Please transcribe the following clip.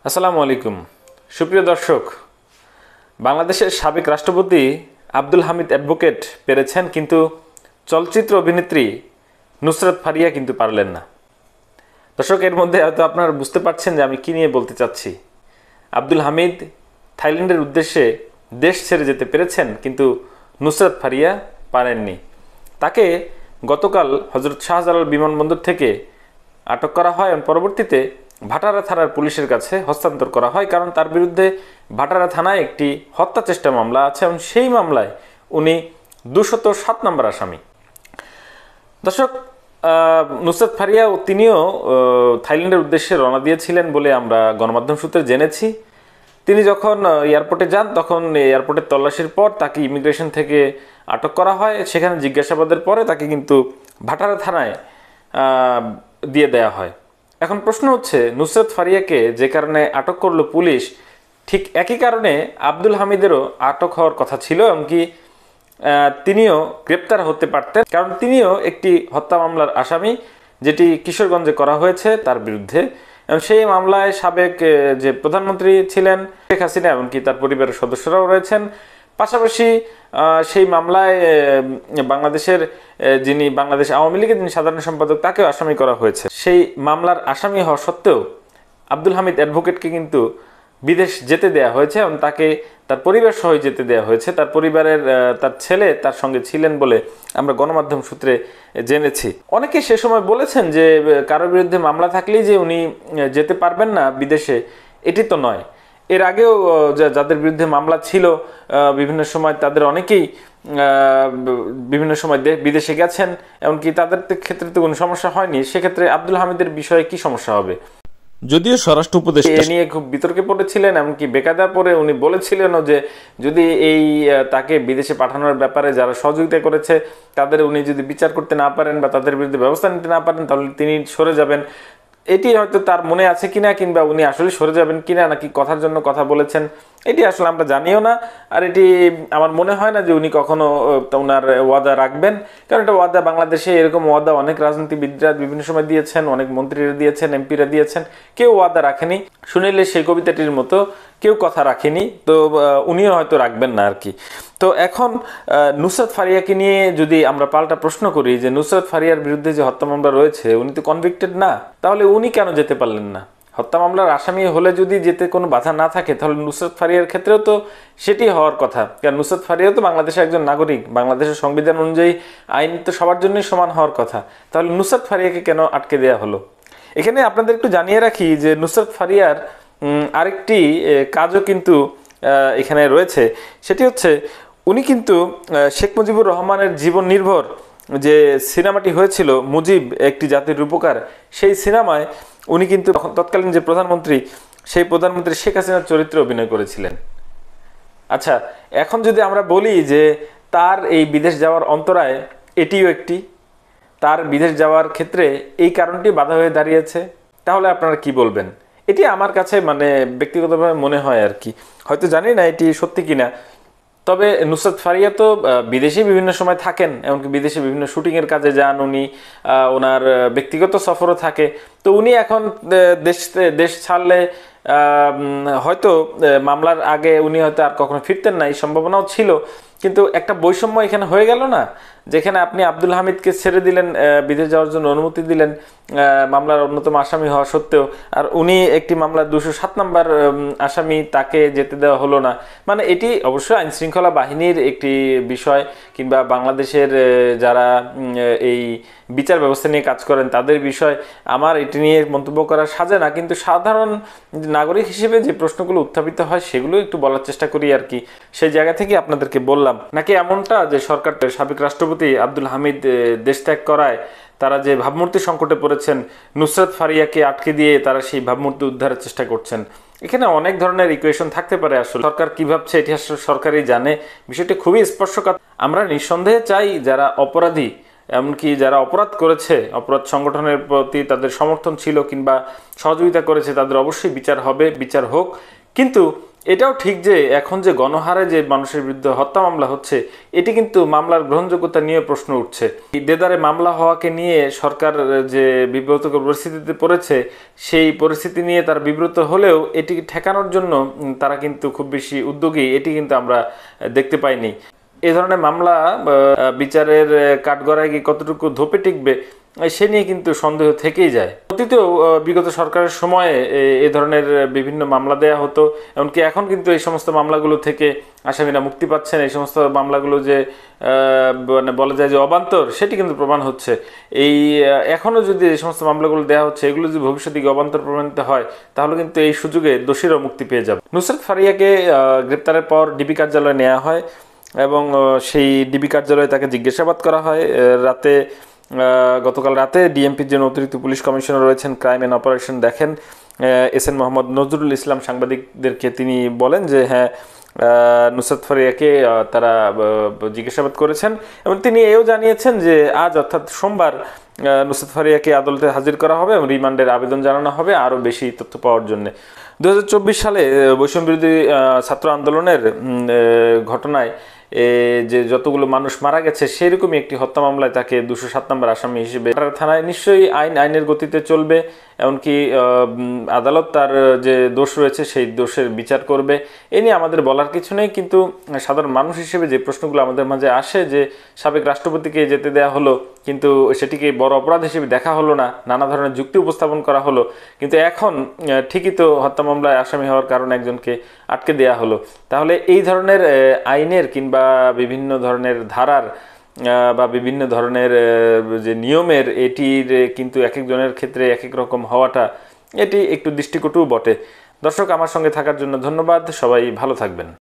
আসসালামু আলাইকুম সুপ্রিয় দর্শক, বাংলাদেশের সাবেক রাষ্ট্রপতি আব্দুল হামিদ অ্যাডভোকেট পেরেছেন, কিন্তু চলচ্চিত্র অভিনেত্রী নুসরাত ফারিয়া কিন্তু পারলেন না। দর্শক, এর মধ্যে হয়তো আপনারা বুঝতে পারছেন যে আমি কী নিয়ে বলতে চাচ্ছি। আব্দুল হামিদ থাইল্যান্ডের উদ্দেশ্যে দেশ ছেড়ে যেতে পেরেছেন, কিন্তু নুসরাত ফারিয়া পারেননি। তাকে গতকাল হজরত শাহজালাল বিমানবন্দর থেকে আটক করা হয় এবং পরবর্তীতে ভাটারা থানার পুলিশের কাছে হস্তান্তর করা হয়, কারণ তার বিরুদ্ধে ভাটারা থানায় একটি হত্যা চেষ্টা মামলা আছে এবং সেই মামলায় উনি 207 নম্বর আসামি। দর্শক, নুসরাত ফারিয়া তিনিও থাইল্যান্ডের উদ্দেশ্যে রওনা দিয়েছিলেন বলে আমরা গণমাধ্যম সূত্রে জেনেছি। তিনি যখন এয়ারপোর্টে যান তখন এয়ারপোর্টের তল্লাশির পর তাকে ইমিগ্রেশন থেকে আটক করা হয়। সেখানে জিজ্ঞাসাবাদের পরে তাকে কিন্তু ভাটারা থানায় দিয়ে দেয়া হয়। এখন প্রশ্ন হচ্ছে, নুসরাত ফারিয়াকে যে কারণে আটক করলো পুলিশ, ঠিক একই কারণে আব্দুল হামিদেরও আটক হওয়ার কথা ছিল, এমনকি তিনিও গ্রেপ্তার হতে পারতেন, কারণ তিনিও একটি হত্যা মামলার আসামি, যেটি কিশোরগঞ্জে করা হয়েছে তার বিরুদ্ধে। এবং সেই মামলায় সাবেক যে প্রধানমন্ত্রী ছিলেন শেখ হাসিনা, এমনকি তার পরিবারের সদস্যরাও রয়েছেন। পাশাপাশি সেই মামলায় বাংলাদেশের যিনি বাংলাদেশ আওয়ামী লীগের যিনি সাধারণ সম্পাদক, তাকেও আসামি করা হয়েছে। সেই মামলার আসামি হওয়া সত্ত্বেও আব্দুল হামিদ অ্যাডভোকেটকে কিন্তু বিদেশ যেতে দেয়া হয়েছে এবং তাকে তার পরিবার সহ যেতে দেয়া হয়েছে। তার পরিবারের তার ছেলে তার সঙ্গে ছিলেন বলে আমরা গণমাধ্যম সূত্রে জেনেছি। অনেকে সে সময় বলেছেন যে কারোর বিরুদ্ধে মামলা থাকলেই যে উনি যেতে পারবেন না বিদেশে, এটি তো নয়। এর আগেও যাদের বিরুদ্ধে মামলা ছিল বিভিন্ন সময় তাদের অনেকেই বিভিন্ন সময় বিদেশে গেছেন, এমনকি তাদের ক্ষেত্রে তো কোনো সমস্যা হয়নি। সেক্ষেত্রে আব্দুল হামিদের বিষয়ে কি সমস্যা হবে? যদিও স্বরাষ্ট্র উপদেষ্টা এ নিয়ে খুব বিতর্কে পড়েছিলেন, এমনকি বেকায়দা পরে উনি বলেছিলেনও যে যদি এই তাকে বিদেশে পাঠানোর ব্যাপারে যারা সহযোগিতা করেছে তাদের উনি যদি বিচার করতে না পারেন বা তাদের বিরুদ্ধে ব্যবস্থা নিতে না পারেন, তাহলে তিনি সরে যাবেন। এটি হয়তো তার মনে আছে কিনা, কিংবা উনি আসলে সরে যাবেন কিনা, নাকি কথার জন্য কথা বলেছেন, এটি আসলে আমরা জানিও না। আর এটি আমার মনে হয় না যে উনি কখনো ওনার ওয়াদা রাখবেন, কারণ এটা ওয়াদা বাংলাদেশে এরকম ওয়াদা অনেক রাজনীতিবিদরা বিভিন্ন সময় দিয়েছেন, অনেক মন্ত্রীরা দিয়েছেন, এমপিরা দিয়েছেন, কেউ ওয়াদা রাখেনি। শুনিলে সেই কবিতাটির মতো কেউ কথা রাখেনি, তো উনিও হয়তো রাখবেন না আর কি। তো এখন নুসরাত ফারিয়াকে নিয়ে যদি আমরা পাল্টা প্রশ্ন করি যে নুসরাত ফারিয়ার বিরুদ্ধে যে হত্যা মামলা রয়েছে, উনি তো কনভিক্টেড না, তাহলে উনি কেন যেতে পারলেন না? হত্যা মামলার আসামি হলে যদি যেতে কোনো বাধা না থাকে, তাহলে নুসরাত ফারিয়ার ক্ষেত্রেও তো সেটি হওয়ার কথা, কারণ নুসরাত ফারিয়া তো বাংলাদেশের একজন নাগরিক। বাংলাদেশের সংবিধান অনুযায়ী আইন তো সবার জন্যই সমান হওয়ার কথা, তাহলে নুসরাত ফারিয়াকে কেন আটকে দেওয়া হলো? এখানে আপনাদের একটু জানিয়ে রাখি যে নুসরাত ফারিয়ার আরেকটি কাজও কিন্তু এখানে রয়েছে। সেটি হচ্ছে, উনি কিন্তু শেখ মুজিবুর রহমানের জীবন নির্ভর যে সিনেমাটি হয়েছিল মুজিব একটি জাতির রূপকার, সেই সিনেমায় উনি কিন্তু তৎকালীন যে প্রধানমন্ত্রী, সেই প্রধানমন্ত্রী শেখ হাসিনার চরিত্রে অভিনয় করেছিলেন। আচ্ছা, এখন যদি আমরা বলি যে তার এই বিদেশ যাওয়ার অন্তরায় এটিও একটি, তার বিদেশ যাওয়ার ক্ষেত্রে এই কারণটি বাধা হয়ে দাঁড়িয়েছে, তাহলে আপনারা কি বলবেন? এটি আমার কাছে ব্যক্তিগতভাবে মনে হয় আর কি, হয়তো জানি না এটি সত্যি কিনা। তবে নুসরাত ফারিয়া তো বিদেশে বিভিন্ন সময় থাকেন, এমনকি বিদেশে বিভিন্ন শুটিংয়ের কাজে যান উনি, ওনার ব্যক্তিগত সফরও থাকে। তো উনি এখন দেশ ছাড়লে হয়তো মামলার আগে উনি হয়তো আর কখনো ফিরতেন না, এই সম্ভাবনাও ছিল। কিন্তু একটা বৈষম্য এখানে হয়ে গেল না, যেখানে আপনি আব্দুল হামিদকে ছেড়ে দিলেন, বিদেশ যাওয়ার জন্য অনুমতি দিলেন মামলার অন্যতম আসামি হওয়া সত্ত্বেও, আর উনি একটি মামলার 207 নম্বর আসামি, তাকে যেতে দেওয়া হলো না। এটি অবশ্যই আইন শৃঙ্খলা বাহিনীর একটি বিষয়, কিংবা বাংলাদেশের যারা এই বিচার ব্যবস্থা নিয়ে কাজ করেন তাদের বিষয়। আমার এটি নিয়ে মন্তব্য করা সাজে না, কিন্তু সাধারণ নাগরিক হিসেবে যে প্রশ্নগুলো উত্থাপিত হয় সেগুলো একটু বলার চেষ্টা করি আর কি। সেই জায়গা থেকে আপনাদেরকে বললাম। নাকি এমনটা যে সরকার, সাবেক রাষ্ট্রপতি আব্দুল হামিদ দেশ ত্যাগ করায় তারা যে ভাবমূর্তি সংকটে পড়েছেন, নুসরাত ফারিয়াকে আটকে দিয়ে তারা সেই ভাবমূর্তি উদ্ধারের চেষ্টা করছেন? এখানে অনেক ধরনের ইকুয়েশন থাকতে পারে। আসলে সরকার কি ভাবছে এটি আসলে সরকারই জানে। বিষয়টি খুবই স্পর্শকাতর। আমরা নিঃসন্দেহে চাই যারা অপরাধী, এমনকি যারা অপরাধ করেছে, অপরাধ সংগঠনের প্রতি তাদের সমর্থন ছিল কিংবা সহযোগিতা করেছে, তাদের অবশ্যই বিচার হবে, বিচার হোক। কিন্তু এটাও ঠিক যে এখন যে গণহারে যে মানুষের বিরুদ্ধে হত্যা মামলা হচ্ছে, এটি কিন্তু মামলার গ্রহণযোগ্যতা নিয়ে প্রশ্ন উঠছে। এই দেদারে মামলা হওয়াকে নিয়ে সরকার যে বিব্রতকর পরিস্থিতিতে পড়েছে, সেই পরিস্থিতি নিয়ে তারা বিব্রত হলেও এটি ঠেকানোর জন্য তারা কিন্তু খুব বেশি উদ্যোগী এটি কিন্তু আমরা দেখতে পাইনি। এ ধরনের মামলা বিচারের কাঠগড়ায় গিয়ে কতটুকু ধোপে টিকবে সে নিয়ে কিন্তু সন্দেহ থেকেই যায়। অতীতেও বিগত সরকারের সময়ে এ ধরনের বিভিন্ন মামলা দেয়া হতো, এমনকি এখন কিন্তু এই সমস্ত মামলাগুলো থেকে আসামিরা মুক্তি পাচ্ছেন। এই সমস্ত মামলাগুলো যে মানে বলা যায় যে অবান্তর, সেটি কিন্তু প্রমাণ হচ্ছে। এই এখনও যদি এই সমস্ত মামলাগুলো দেওয়া হচ্ছে, এগুলো যদি ভবিষ্যতে অবান্তর প্রমাণিত হয়, তাহলে কিন্তু এই সুযোগে দোষীরাও মুক্তি পেয়ে যাবে। নুসরাত ফারিয়াকে গ্রেপ্তারের পর ডিবি কার্যালয়ে নেওয়া হয় এবং সেই ডিবি কার্যালয়ে তাকে জিজ্ঞাসাবাদ করা হয়। গতকাল রাতে ডিএমপির যে অতিরিক্ত পুলিশ কমিশনার রয়েছেন ক্রাইম অ্যান্ড অপারেশন দেখেন এসএন মোহাম্মদ নজরুল ইসলাম সাংবাদিকদেরকে তিনি বলেন যে হ্যাঁ, নুসরাত ফারিয়াকে তারা জিজ্ঞাসাবাদ করেছেন এবং তিনি এও জানিয়েছেন যে আজ অর্থাৎ সোমবার নুসরাত ফারিয়াকে আদালতে হাজির করা হবে এবং রিমান্ডের আবেদন জানানো হবে আরও বেশি তথ্য পাওয়ার জন্য। 2024 সালে বৈষম্য বিরোধী ছাত্র আন্দোলনের ঘটনায় যে যতগুলো মানুষ মারা গেছে, সেরকমই একটি হত্যা মামলায় তাকে 207 নম্বর আসামি হিসেবে থানায়। নিশ্চয়ই আইনের গতিতে চলবে, এমনকি আদালত তার যে দোষ রয়েছে সেই দোষের বিচার করবে। এ নিয়ে আমাদের বলার কিছু নেই, কিন্তু সাধারণ মানুষ হিসেবে যে প্রশ্নগুলো আমাদের মাঝে আসে যে সাবেক রাষ্ট্রপতিকে যেতে দেওয়া হলো কিন্তু সেটিকে বড় অপরাধ হিসেবে দেখা হলো না, নানা ধরনের যুক্তি উপস্থাপন করা হলো, কিন্তু এখন ঠিকই তো হত্যা মামলায় আসামি হওয়ার কারণে একজনকে আটকে দেওয়া হলো। তাহলে এই ধরনের আইনের কিংবা বিভিন্ন ধরনের ধারার বা বিভিন্ন ধরনের যে নিয়মের এটির কিন্তু এক একজনের ক্ষেত্রে এক এক রকম হওয়াটা এটি একটু দৃষ্টিকটুও বটে। দর্শক, আমার সঙ্গে থাকার জন্য ধন্যবাদ। সবাই ভালো থাকবেন।